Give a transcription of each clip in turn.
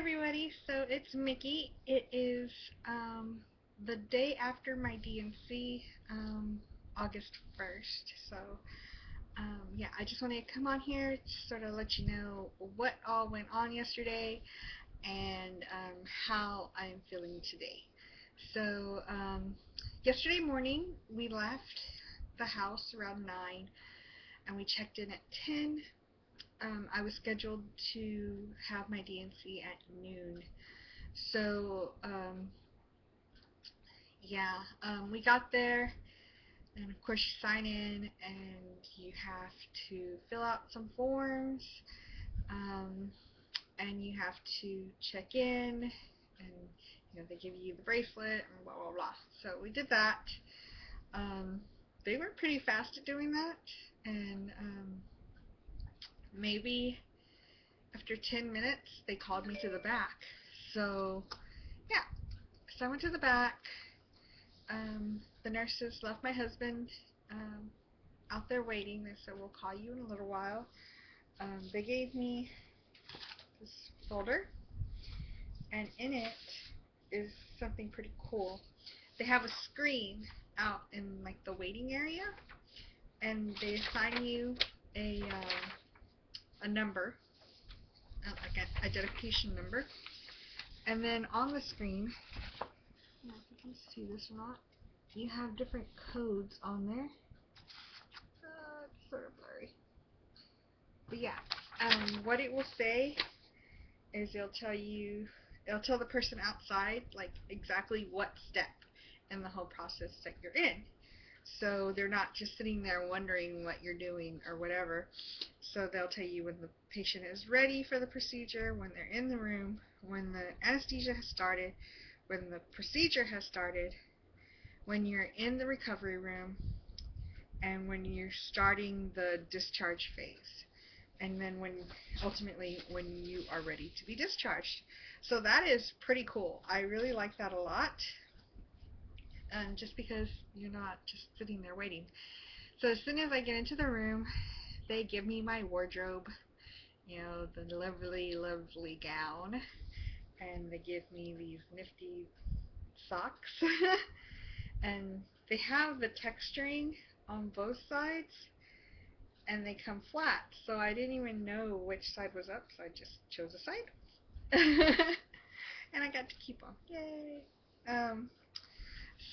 everybody, so it's Mickey. It is the day after my DNC, August 1st. So I just wanted to come on here to sort of let you know what all went on yesterday and how I'm feeling today. So yesterday morning we left the house around 9 and we checked in at 10. I was scheduled to have my DNC at noon. So we got there, and of course you sign in, and you have to fill out some forms, um, and you have to check in, and they give you the bracelet and blah blah blah. So we did that. They were pretty fast at doing that, and maybe after 10 minutes, they called me to the back. So, yeah. So I went to the back. The nurses left my husband out there waiting. They said, we'll call you in a little while. They gave me this folder, and in it is something pretty cool. They have a screen out in like the waiting area, and they assign you a number, like an identification number, and then on the screen, I don't know if you can see this or not, you have different codes on there. It's sort of blurry, but yeah, what it will say is it'll tell the person outside like exactly what step in the whole process that you're in. So they're not just sitting there wondering what you're doing or whatever. So they'll tell you when the patient is ready for the procedure, when they're in the room, when the anesthesia has started, when the procedure has started, when you're in the recovery room, and when you're starting the discharge phase. And then ultimately when you are ready to be discharged. So that is pretty cool. I really like that a lot. Just because you're not just sitting there waiting. So as soon as I get into the room, they give me my wardrobe, the lovely, lovely gown, and they give me these nifty socks, and they have the texturing on both sides, and they come flat, so I didn't even know which side was up, so I just chose a side, and I got to keep them. Yay!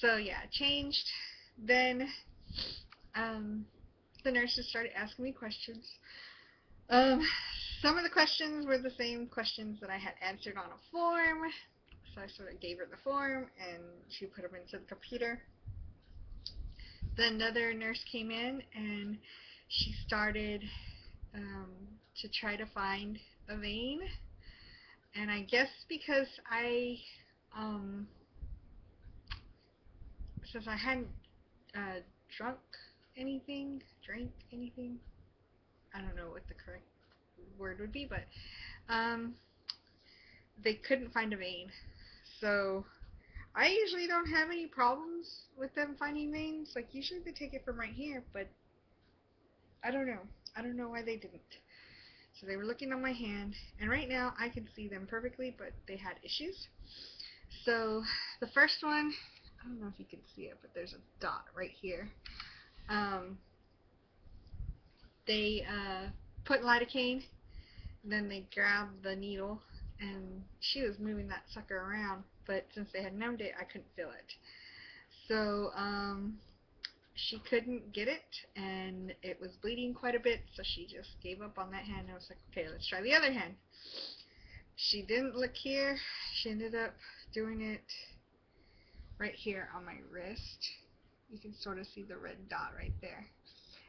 So yeah, changed. Then the nurses started asking me questions. Some of the questions were the same questions that I had answered on a form. So I sort of gave her the form and she put them into the computer. Then another nurse came in and she started to try to find a vein. And I guess because since I hadn't drank anything, I don't know what the correct word would be, but they couldn't find a vein. So I usually don't have any problems with them finding veins. Like usually they take it from right here, but I don't know. I don't know why they didn't. So they were looking on my hand, and right now I can see them perfectly, but they had issues. So the first one, I don't know if you can see it, but there's a dot right here. They put lidocaine, and then they grabbed the needle, and she was moving that sucker around, but since they had numbed it, I couldn't feel it. So she couldn't get it, and it was bleeding quite a bit, so she just gave up on that hand. I was like, okay, let's try the other hand. She didn't look here. She ended up doing it right here on my wrist. You can sort of see the red dot right there.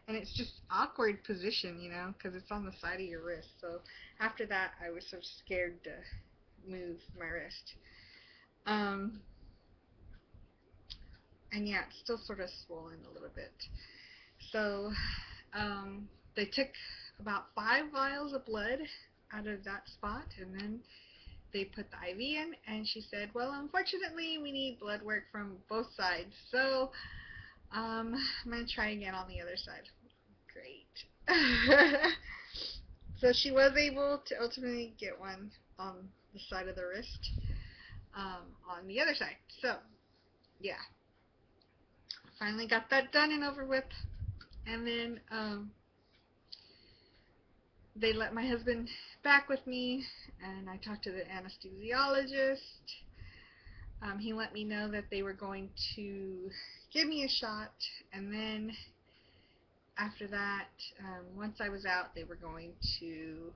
And it's just awkward position, because it's on the side of your wrist. So after that, I was so scared to move my wrist. And yeah, it's still sort of swollen a little bit. So they took about 5 vials of blood out of that spot, and then they put the IV in, and she said, well, unfortunately, we need blood work from both sides. So I'm going to try again on the other side. Great. So she was able to ultimately get one on the side of the wrist on the other side. So, yeah. Finally got that done and over with. And then they let my husband back with me, and I talked to the anesthesiologist. He let me know that they were going to give me a shot, and then after that, once I was out, they were going to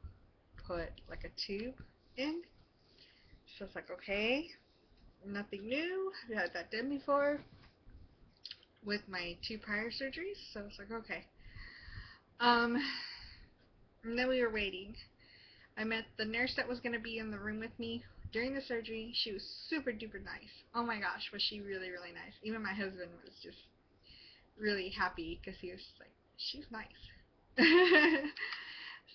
put like a tube in. So it's like, okay, nothing new. I had that done before with my 2 prior surgeries, so it's like, okay. And then we were waiting. I met the nurse that was going to be in the room with me during the surgery. She was super duper nice. Oh my gosh, was she really, really nice. Even my husband was just really happy because he was like, she's nice.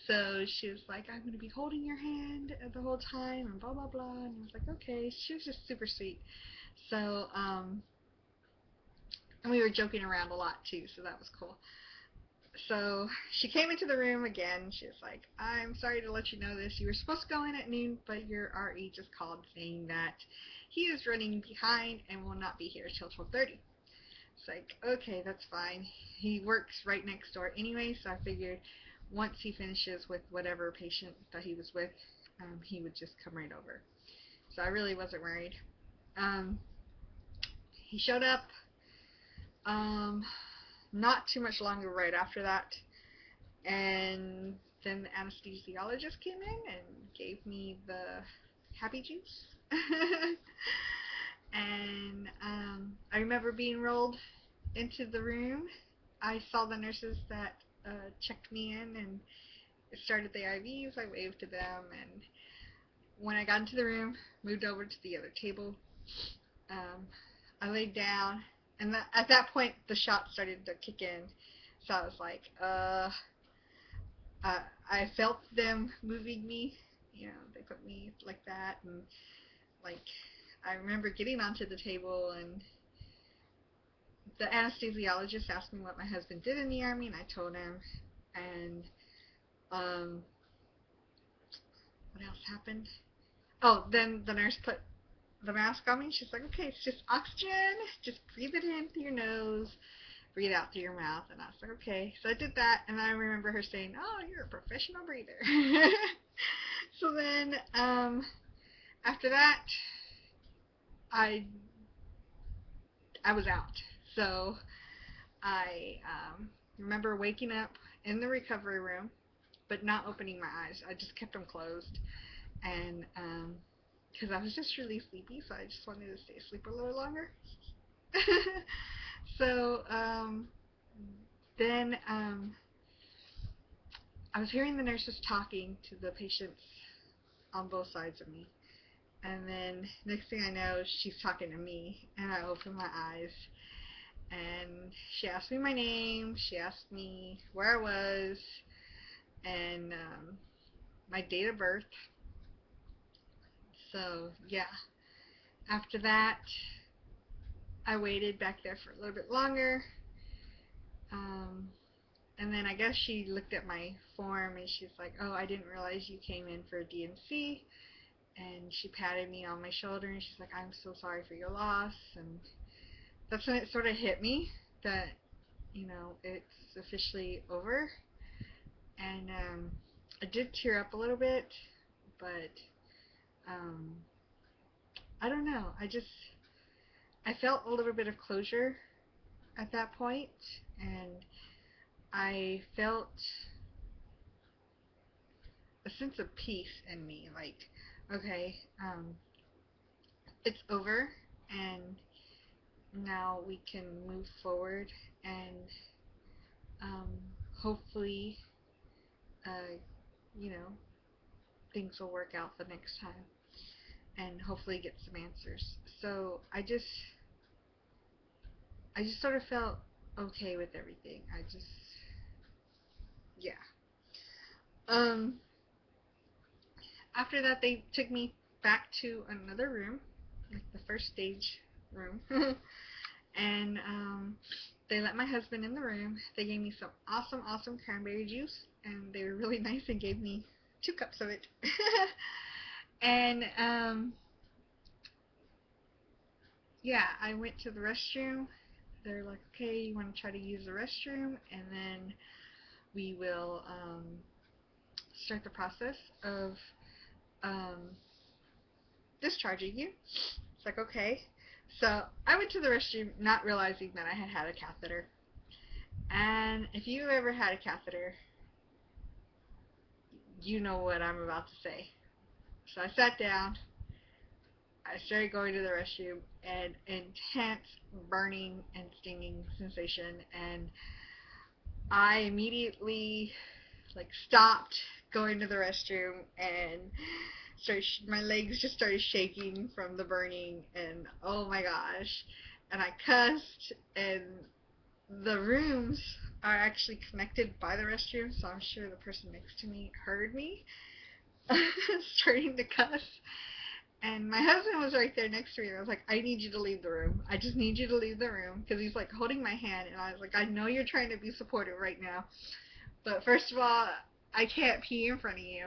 So she was like, I'm going to be holding your hand the whole time and blah, blah, blah. And I was like, okay. She was just super sweet. So, and we were joking around a lot too, so that was cool. So she came into the room again. She was like, I'm sorry to let you know this. You were supposed to go in at noon, but your RE just called saying that he is running behind and will not be here till 12:30. It's like, okay, that's fine. He works right next door anyway, so I figured once he finishes with whatever patient that he was with, he would just come right over. So I really wasn't worried. He showed up not too much longer right after that, and then the anesthesiologist came in and gave me the happy juice. And I remember being rolled into the room. I saw the nurses that checked me in and started the IVs. I waved to them, and when I got into the room, moved over to the other table. I laid down, and at that point the shot started to kick in. So I was like, I felt them moving me. You know, they put me like that, and like I remember getting onto the table, and the anesthesiologist asked me what my husband did in the Army, and I told him. And what else happened? Oh, then the nurse put the mask on me. She's like, okay, it's just oxygen. Just breathe it in through your nose, breathe out through your mouth. And I was like, okay. So I did that, and I remember her saying, oh, you're a professional breather. So then after that, I was out. So I remember waking up in the recovery room, but not opening my eyes. I just kept them closed, and because I was just really sleepy, so I just wanted to stay asleep a little longer. So then I was hearing the nurses talking to the patients on both sides of me, and then next thing I know, she's talking to me, and I open my eyes, and she asked me my name, she asked me where I was, and my date of birth. So yeah, after that I waited back there for a little bit longer, and then I guess she looked at my form and she's like, oh, I didn't realize you came in for a DNC. And she patted me on my shoulder and she's like, I'm so sorry for your loss. And that's when it sort of hit me that, you know, it's officially over. And I did tear up a little bit, but I don't know. I felt a little bit of closure at that point, and I felt a sense of peace in me, like, okay, it's over, and now we can move forward, and hopefully, you know, things will work out the next time, and hopefully get some answers. So I just sort of felt okay with everything. Yeah. After that, they took me back to another room, like the first stage room, and they let my husband in the room. They gave me some awesome cranberry juice, and they were really nice and gave me 2 cups of it. And yeah, I went to the restroom. They're like, okay, you want to try to use the restroom, and then we will start the process of um, discharging you. It's like, okay. So I went to the restroom not realizing that I had had a catheter. And if you ever had a catheter, you know what I'm about to say. So I sat down, I started going to the restroom, and intense burning and stinging sensation, and I immediately like stopped going to the restroom and my legs just started shaking from the burning, and oh my gosh, and I cussed, and the rooms are actually connected by the restroom, so I'm sure the person next to me heard me starting to cuss. And my husband was right there next to me, and I was like, I need you to leave the room. I just need you to leave the room, because he's like holding my hand, and I was like, I know you're trying to be supportive right now, but first of all, I can't pee in front of you.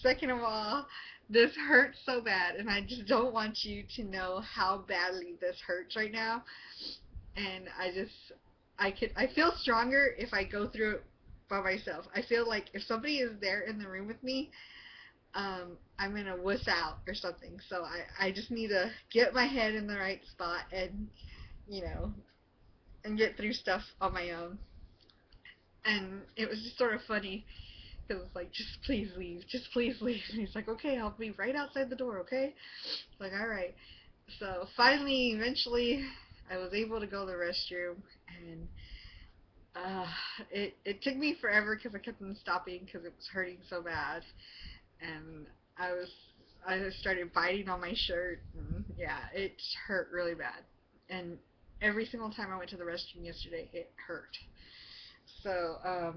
Second of all, this hurts so bad, and I just don't want you to know how badly this hurts right now. And I feel stronger if I go through it by myself. I feel like if somebody is there in the room with me, I'm gonna wuss out or something. So I just need to get my head in the right spot, and you know, and get through stuff on my own. And it was just sort of funny. It was like, just please leave, just please leave. And he's like, okay, I'll be right outside the door, okay? Like, alright. So finally, eventually, I was able to go to the restroom, and it took me forever because I kept on stopping because it was hurting so bad, and I was I just started biting on my shirt, and yeah, it hurt really bad, and every single time I went to the restroom yesterday, it hurt. So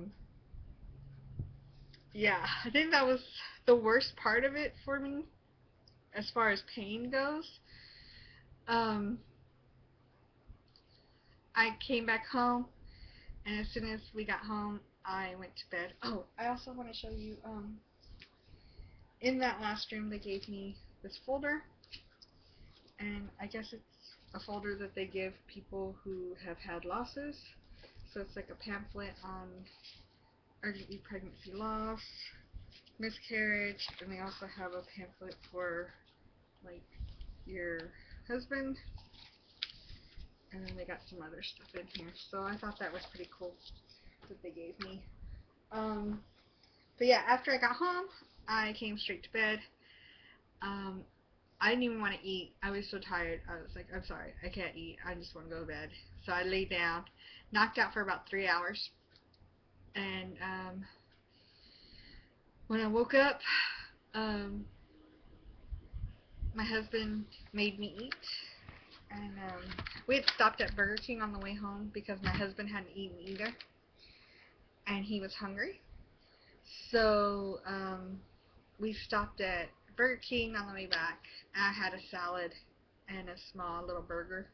yeah, I think that was the worst part of it for me as far as pain goes. Um, I came back home, and as soon as we got home, I went to bed. Oh, I also want to show you, in that last room, they gave me this folder, and I guess it's a folder that they give people who have had losses. So it's like a pamphlet on urgently pregnancy loss, miscarriage, and they also have a pamphlet for like your husband, and then they got some other stuff in here. So I thought that was pretty cool that they gave me. But yeah, after I got home, I came straight to bed. Um, I didn't even want to eat. I was so tired. I was like, I'm sorry, I can't eat. I just want to go to bed. So I laid down, knocked out for about 3 hours, and when I woke up, um, my husband made me eat, and we had stopped at Burger King on the way home because my husband hadn't eaten either, and he was hungry. So we stopped at Burger King on the way back. I had a salad and a small little burger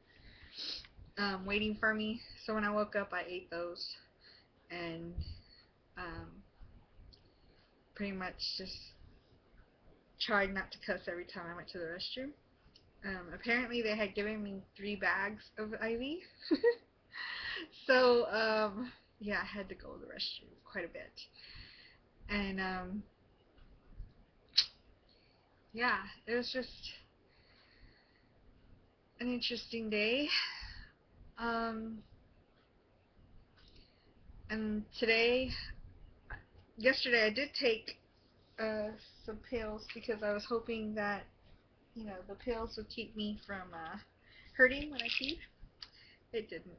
waiting for me. So when I woke up, I ate those, and um, pretty much just tried not to cuss every time I went to the restroom. Apparently they had given me 3 bags of IV. So yeah, I had to go to the restroom quite a bit. And yeah, it was just an interesting day. Um, and yesterday I did take some pills because I was hoping that, the pills would keep me from hurting when I peed. It didn't.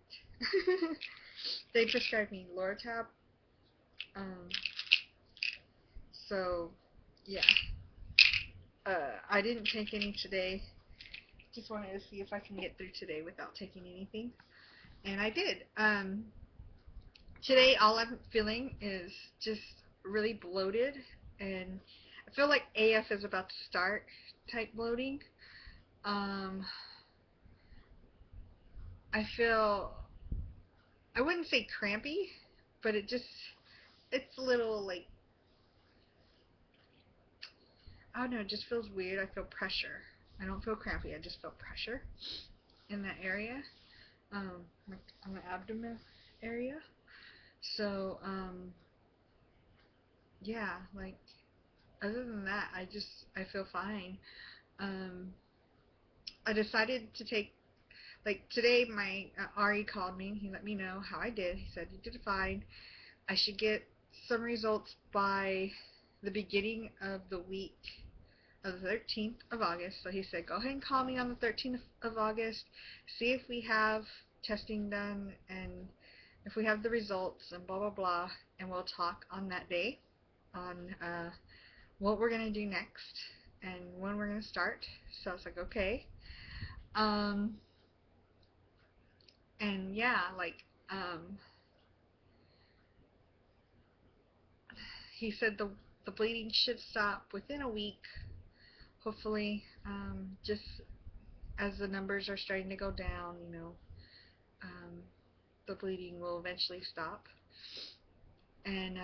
They prescribed me Loratab. Um, so, yeah. I didn't take any today. Just wanted to see if I can get through today without taking anything. And I did. Today, all I'm feeling is just really bloated. And I feel like AF is about to start type bloating. I feel, I wouldn't say crampy, but it's a little like, I don't know, it just feels weird. I feel pressure. I don't feel crampy, I just feel pressure in that area, like on the abdomen area. So, yeah, like, other than that, I feel fine. Um, I decided to take, like, today my RE called me and he let me know how I did. He said, you did fine. I should get some results by the beginning of the week of the 13th of August. So he said, go ahead and call me on the 13th of August, see if we have testing done and if we have the results and blah, blah, blah, and we'll talk on that day on what we're going to do next and when we're going to start. So I was like, okay. And yeah, like, he said the bleeding should stop within a week, hopefully, just as the numbers are starting to go down, you know, the bleeding will eventually stop. And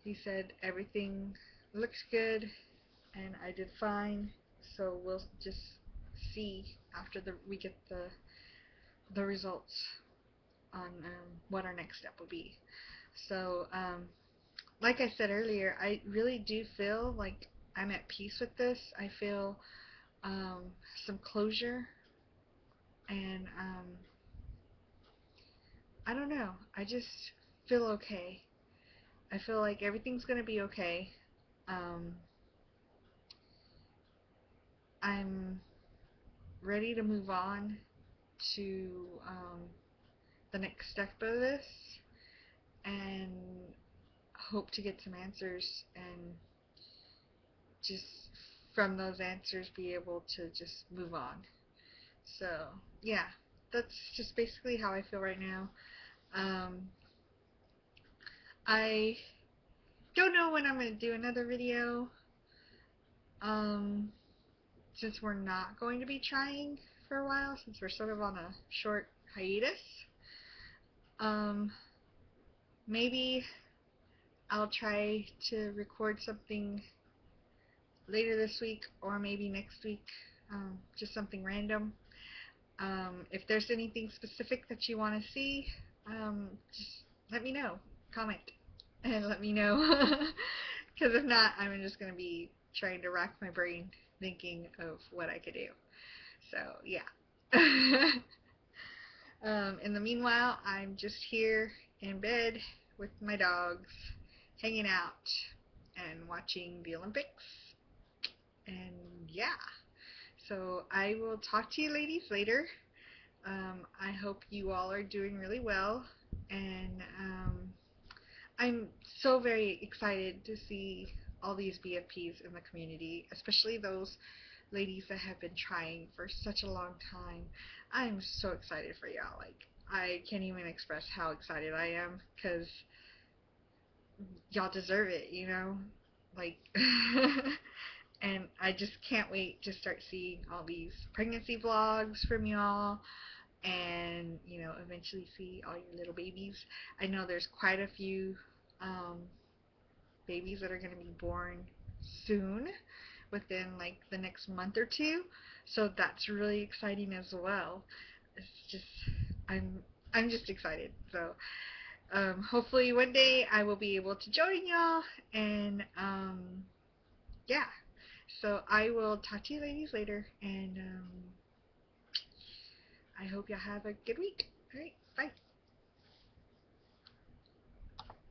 he said everything looks good and I did fine, so we'll just see after we get the results on what our next step will be. So like I said earlier, I really do feel like I'm at peace with this. I feel some closure, and I don't know, I just feel okay. I feel like everything's gonna be okay. um, I'm ready to move on to the next step of this and hope to get some answers and just from those answers be able to just move on. So yeah, that's just basically how I feel right now. um, I don't know when I'm going to do another video, since we're not going to be trying for a while, since we're sort of on a short hiatus. Maybe I'll try to record something later this week or maybe next week, just something random. If there's anything specific that you want to see, just let me know. Comment and let me know. Because if not, I'm just going to be trying to rack my brain thinking of what I could do. So, yeah. In the meanwhile, I'm just here in bed with my dogs, hanging out and watching the Olympics. And yeah. So I will talk to you ladies later. I hope you all are doing really well, and I'm so very excited to see all these BFPs in the community, especially those ladies that have been trying for such a long time. I'm so excited for y'all. Like, I can't even express how excited I am, because y'all deserve it, you know? Like, and I just can't wait to start seeing all these pregnancy vlogs from y'all, and you know, eventually see all your little babies. I know there's quite a few babies that are going to be born soon, within like the next month or two, so that's really exciting as well. It's just, I'm just excited. So hopefully one day I will be able to join y'all, and yeah, so I will talk to you ladies later, and I hope y'all have a good week.